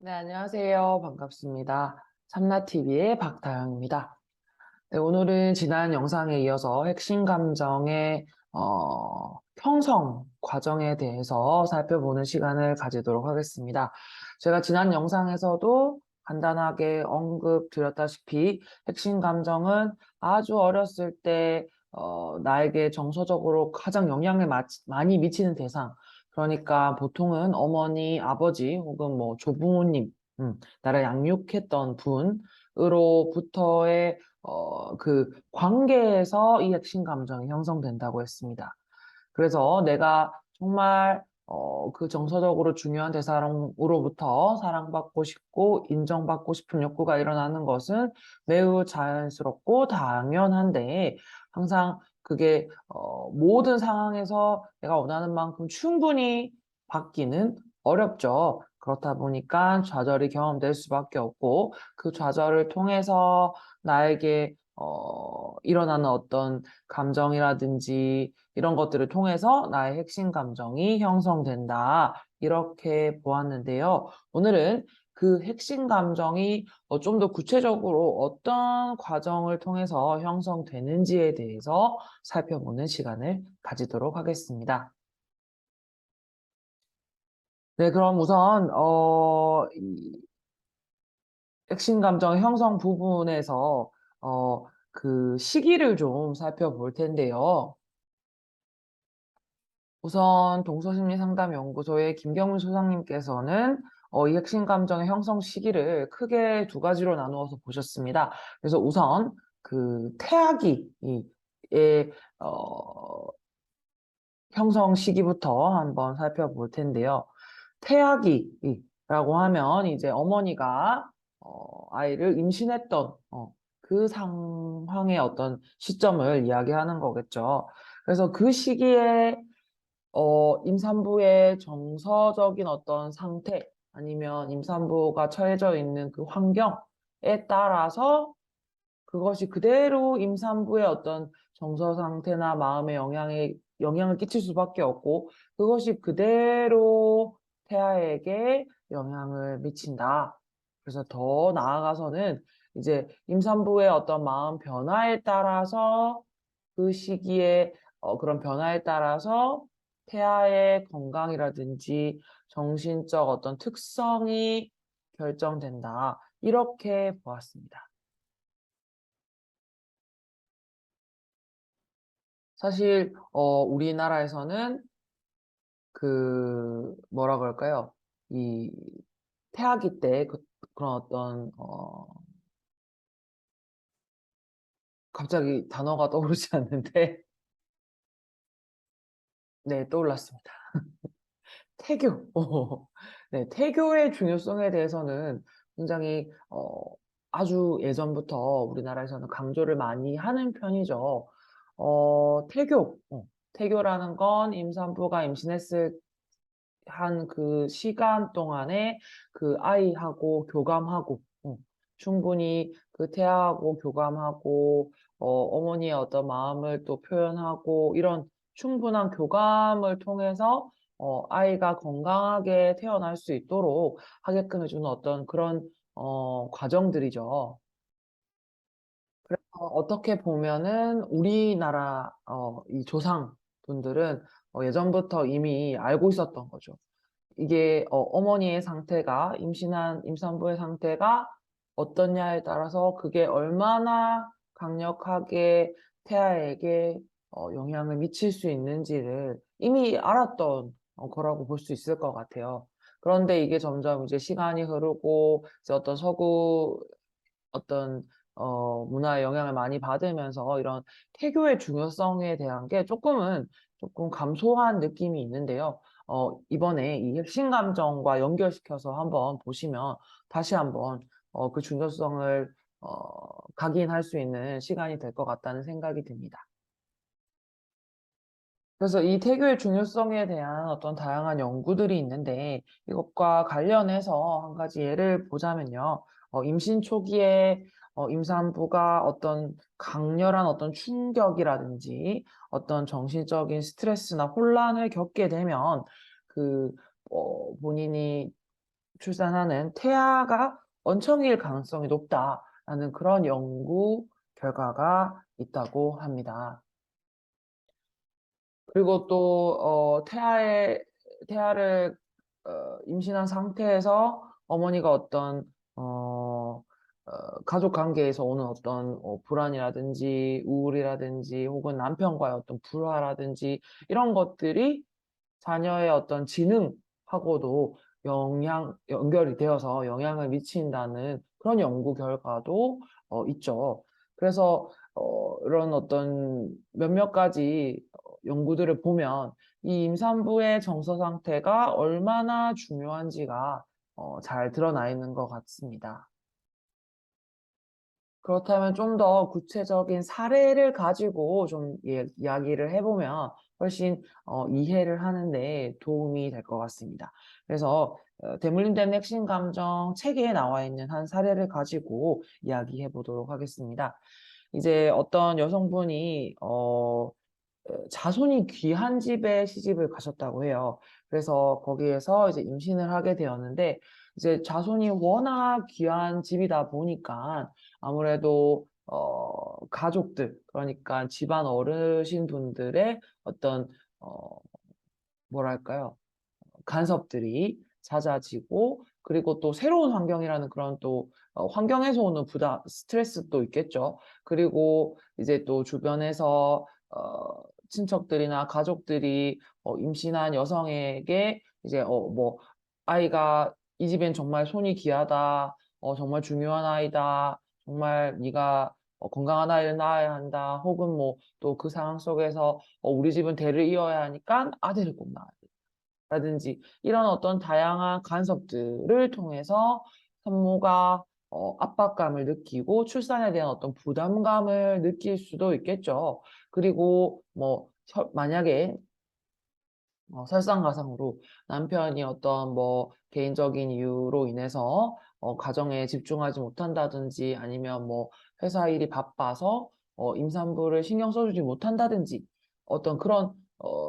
네, 안녕하세요. 반갑습니다. 참나TV의 박다영입니다. 네, 오늘은 지난 영상에 이어서 핵심 감정의 형성 과정에 대해서 살펴보는 시간을 가지도록 하겠습니다. 제가 지난 영상에서도 간단하게 언급드렸다시피 핵심 감정은 아주 어렸을 때 나에게 정서적으로 가장 영향을 많이 미치는 대상, 그러니까 보통은 어머니, 아버지 혹은 뭐 조부모님, 나를 양육했던 분으로부터의 그 관계에서 이 핵심 감정이 형성된다고 했습니다. 그래서 내가 정말 그 정서적으로 중요한 대상으로부터 사랑받고 싶고 인정받고 싶은 욕구가 일어나는 것은 매우 자연스럽고 당연한데, 항상 그게 모든 상황에서 내가 원하는 만큼 충분히 받기는 어렵죠. 그렇다 보니까 좌절이 경험될 수밖에 없고, 그 좌절을 통해서 나에게 일어나는 어떤 감정이라든지 이런 것들을 통해서 나의 핵심 감정이 형성된다, 이렇게 보았는데요. 오늘은 그 핵심 감정이 좀 더 구체적으로 어떤 과정을 통해서 형성되는지에 대해서 살펴보는 시간을 가지도록 하겠습니다. 네, 그럼 우선 이 핵심 감정 형성 부분에서 그 시기를 좀 살펴볼 텐데요. 우선 동서심리상담연구소의 김경문 소장님께서는 이 핵심 감정의 형성 시기를 크게 두 가지로 나누어서 보셨습니다. 그래서 우선 그 태아기의 형성 시기부터 한번 살펴볼 텐데요. 태아기라고 하면 이제 어머니가 아이를 임신했던 그 상황의 어떤 시점을 이야기하는 거겠죠. 그래서 그 시기에 임산부의 정서적인 어떤 상태, 아니면 임산부가 처해져 있는 그 환경에 따라서 그것이 그대로 임산부의 어떤 정서 상태나 마음의 영향을 끼칠 수밖에 없고, 그것이 그대로 태아에게 영향을 미친다. 그래서 더 나아가서는 이제 임산부의 어떤 마음 변화에 따라서 그 시기에 그런 변화에 따라서 태아의 건강이라든지 정신적 어떤 특성이 결정된다, 이렇게 보았습니다. 사실 우리나라에서는 그 뭐라 그럴까요? 이 태아기 때 그런 어떤 갑자기 단어가 떠오르지 않는데 네, 떠올랐습니다. 태교. 네, 태교의 중요성에 대해서는 굉장히 아주 예전부터 우리나라에서는 강조를 많이 하는 편이죠. 태교라는 건 임산부가 임신했을 한 그 시간 동안에 그 아이하고 교감하고, 충분히 그 태아하고 교감하고, 어머니의 어떤 마음을 또 표현하고, 이런 충분한 교감을 통해서 아이가 건강하게 태어날 수 있도록 하게끔 해주는 어떤 그런 과정들이죠. 어떻게 보면은 우리나라 이 조상분들은 예전부터 이미 알고 있었던 거죠. 이게 어머니의 상태가, 임신한 임산부의 상태가 어떠냐에 따라서 그게 얼마나 강력하게 태아에게 영향을 미칠 수 있는지를 이미 알았던 거라고 볼 수 있을 것 같아요. 그런데 이게 점점 이제 시간이 흐르고 이제 어떤 서구 어떤 문화의 영향을 많이 받으면서 이런 태교의 중요성에 대한 게 조금 감소한 느낌이 있는데요. 이번에 이 핵심 감정과 연결시켜서 한번 보시면 다시 한번 그 중요성을 각인할 수 있는 시간이 될 것 같다는 생각이 듭니다. 그래서 이 태교의 중요성에 대한 어떤 다양한 연구들이 있는데, 이것과 관련해서 한 가지 예를 보자면요. 임신 초기에 임산부가 어떤 강렬한 어떤 충격이라든지 어떤 정신적인 스트레스나 혼란을 겪게 되면 그 본인이 출산하는 태아가 원청일 가능성이 높다라는 그런 연구 결과가 있다고 합니다. 그리고 또 태아를 임신한 상태에서 어머니가 어떤 가족 관계에서 오는 어떤 불안이라든지 우울이라든지 혹은 남편과의 어떤 불화라든지 이런 것들이 자녀의 어떤 지능하고도 연결이 되어서 영향을 미친다는 그런 연구 결과도 있죠. 그래서 이런 어떤 몇몇 가지 연구들을 보면 이 임산부의 정서 상태가 얼마나 중요한지가 잘 드러나 있는 것 같습니다. 그렇다면 좀 더 구체적인 사례를 가지고 좀 이야기를 해보면 훨씬 이해를 하는데 도움이 될 것 같습니다. 그래서 대물림된 핵심 감정 책에 나와 있는 한 사례를 가지고 이야기해 보도록 하겠습니다. 이제 어떤 여성분이 자손이 귀한 집에 시집을 가셨다고 해요. 그래서 거기에서 이제 임신을 하게 되었는데 이제 자손이 워낙 귀한 집이다 보니까 아무래도 가족들 그러니까 집안 어르신분들의 어떤 뭐랄까요? 간섭들이 잦아지고 그리고 또 새로운 환경이라는 그런 또 환경에서 오는 부담, 스트레스도 있겠죠. 그리고 이제 또 주변에서 친척들이나 가족들이 임신한 여성에게 이제 뭐 아이가 이 집엔 정말 손이 귀하다, 정말 중요한 아이다, 정말 네가 건강한 아이를 낳아야 한다, 혹은 뭐 또 그 상황 속에서 우리 집은 대를 이어야 하니까 아들을 꼭 낳아야 돼. 라든지 이런 어떤 다양한 간섭들을 통해서 산모가 압박감을 느끼고 출산에 대한 어떤 부담감을 느낄 수도 있겠죠. 그리고 뭐 만약에 설상가상으로 남편이 어떤 뭐 개인적인 이유로 인해서 가정에 집중하지 못한다든지 아니면 뭐 회사 일이 바빠서 임산부를 신경 써주지 못한다든지 어떤 그런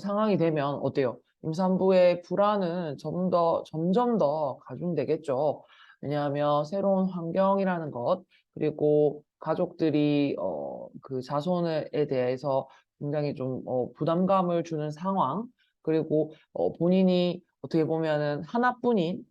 상황이 되면 어때요? 임산부의 불안은 점점 더 가중되겠죠. 왜냐하면 새로운 환경이라는 것, 그리고 가족들이 그 자손에 대해서 굉장히 좀 부담감을 주는 상황, 그리고 본인이 어떻게 보면은 하나뿐인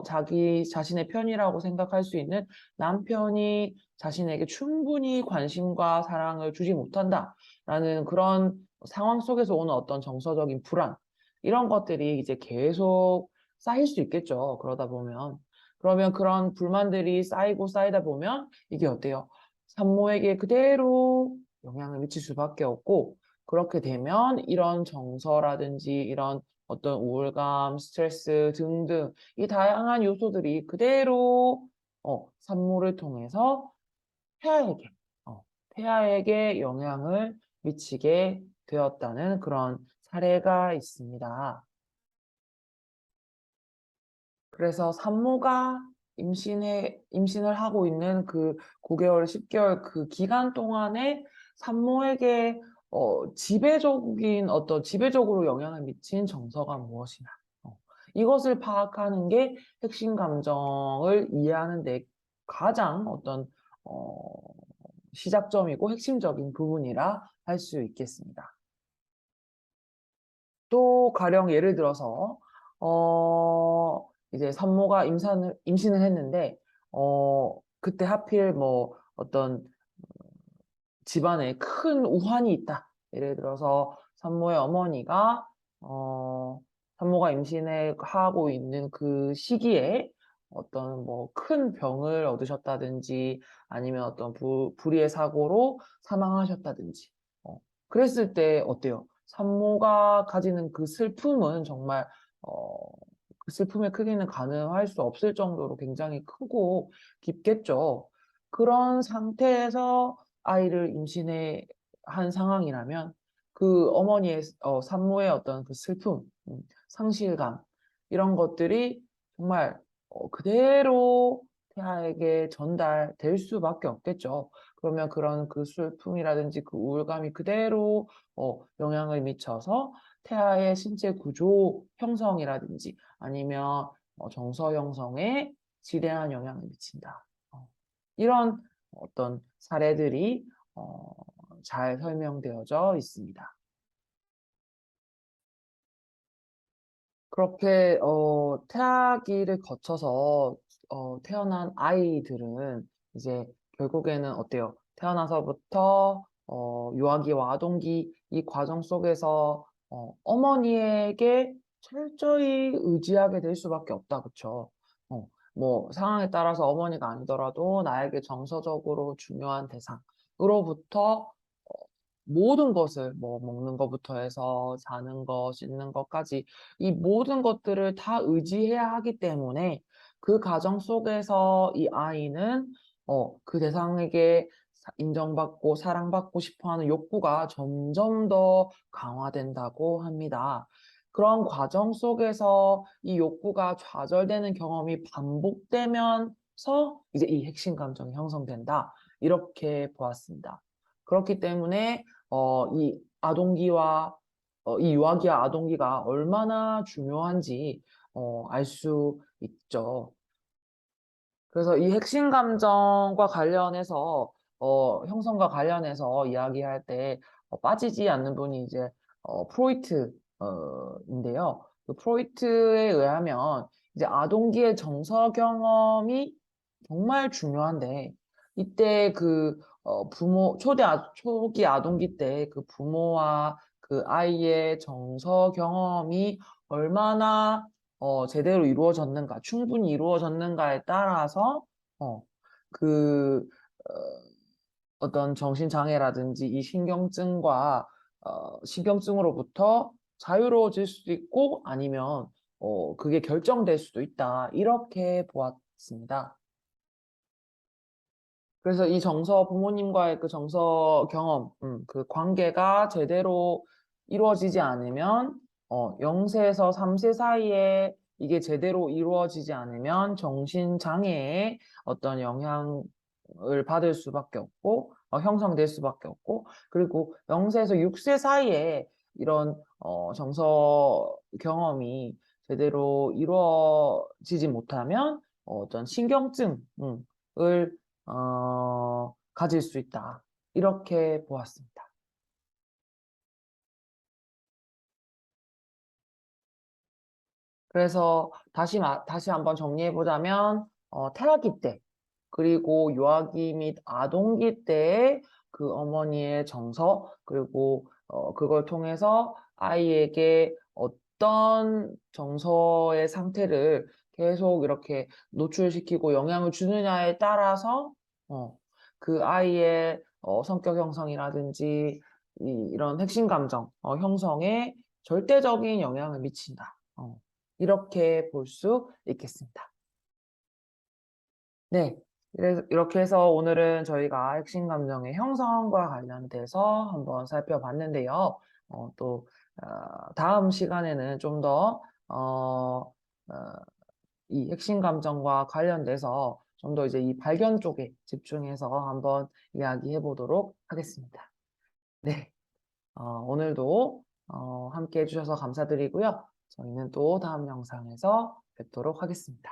자기 자신의 편이라고 생각할 수 있는 남편이 자신에게 충분히 관심과 사랑을 주지 못한다라는 그런 상황 속에서 오는 어떤 정서적인 불안, 이런 것들이 이제 계속 쌓일 수 있겠죠. 그러다 보면. 그러면 그런 불만들이 쌓이고 쌓이다 보면 이게 어때요? 산모에게 그대로 영향을 미칠 수밖에 없고, 그렇게 되면 이런 정서라든지 이런 어떤 우울감, 스트레스 등등 이 다양한 요소들이 그대로 산모를 통해서 태아에게, 태아에게 영향을 미치게 되었다는 그런 사례가 있습니다. 그래서 산모가 임신을 하고 있는 그 9개월, 10개월 그 기간 동안에 산모에게 지배적으로 영향을 미친 정서가 무엇이냐. 이것을 파악하는 게 핵심 감정을 이해하는 데 가장 어떤, 어, 시작점이고 핵심적인 부분이라 할 수 있겠습니다. 또 가령 예를 들어서 이제 산모가 임신을 했는데 그때 하필 뭐 어떤 집안에 큰 우환이 있다. 예를 들어서 산모의 어머니가 산모가 임신을 하고 있는 그 시기에 어떤 뭐 큰 병을 얻으셨다든지 아니면 어떤 불의의 사고로 사망하셨다든지 그랬을 때 어때요? 산모가 가지는 그 슬픔은 정말 어, 그 슬픔의 크기는 가늠할 수 없을 정도로 굉장히 크고 깊겠죠. 그런 상태에서 아이를 임신해 한 상황이라면 그 어머니의 산모의 어떤 그 슬픔, 상실감 이런 것들이 정말 그대로 태아에게 전달될 수밖에 없겠죠. 그러면 그런 그 슬픔이라든지 그 우울감이 그대로 영향을 미쳐서 태아의 신체 구조 형성이라든지 아니면 정서 형성에 지대한 영향을 미친다. 이런 어떤 사례들이 잘 설명되어져 있습니다. 그렇게 태아기를 거쳐서 태어난 아이들은 이제 결국에는 어때요? 태어나서부터 유아기와 아동기 이 과정 속에서 어머니에게 철저히 의지하게 될 수밖에 없다, 그쵸? 뭐 상황에 따라서 어머니가 아니더라도 나에게 정서적으로 중요한 대상으로부터 모든 것을 뭐 먹는 것부터 해서 자는 것, 씻는 것까지 이 모든 것들을 다 의지해야 하기 때문에 그 과정 속에서 이 아이는 그 대상에게 인정받고 사랑받고 싶어하는 욕구가 점점 더 강화된다고 합니다. 그런 과정 속에서 이 욕구가 좌절되는 경험이 반복되면서 이제 이 핵심 감정이 형성된다. 이렇게 보았습니다. 그렇기 때문에 이 아동기와 이 유아기와 아동기가 얼마나 중요한지 알 수 있죠. 그래서 이 핵심 감정과 관련해서 형성과 관련해서 이야기할 때 빠지지 않는 분이 이제 프로이트인데요. 그 프로이트에 의하면 이제 아동기의 정서 경험이 정말 중요한데 이때 그 초기 아동기 때 그 부모와 그 아이의 정서 경험이 얼마나 제대로 이루어졌는가, 충분히 이루어졌는가에 따라서, 어, 그, 어, 어떤 정신장애라든지 이 신경증으로부터 자유로워질 수도 있고, 아니면, 그게 결정될 수도 있다. 이렇게 보았습니다. 그래서 이 부모님과의 그 정서 경험, 그 관계가 제대로 이루어지지 않으면, 0세에서 3세 사이에 이게 제대로 이루어지지 않으면 정신장애에 어떤 영향을 받을 수밖에 없고, 형성될 수밖에 없고, 그리고 0세에서 6세 사이에 이런, 정서 경험이 제대로 이루어지지 못하면, 어떤 신경증을 가질 수 있다. 이렇게 보았습니다. 그래서 다시 한번 정리해보자면, 태아기 때, 그리고 유아기 및 아동기 때의 그 어머니의 정서, 그리고 그걸 통해서 아이에게 어떤 정서의 상태를 계속 이렇게 노출시키고 영향을 주느냐에 따라서 그 아이의 성격 형성이라든지 이런 핵심 감정 형성에 절대적인 영향을 미친다. 이렇게 볼 수 있겠습니다. 네. 이렇게 해서 오늘은 저희가 핵심 감정의 형성과 관련돼서 한번 살펴봤는데요. 또, 다음 시간에는 좀 더, 이 핵심 감정과 관련돼서 좀 더 이제 이 발견 쪽에 집중해서 한번 이야기해 보도록 하겠습니다. 네. 오늘도 함께 해주셔서 감사드리고요. 저희는 또 다음 영상에서 뵙도록 하겠습니다.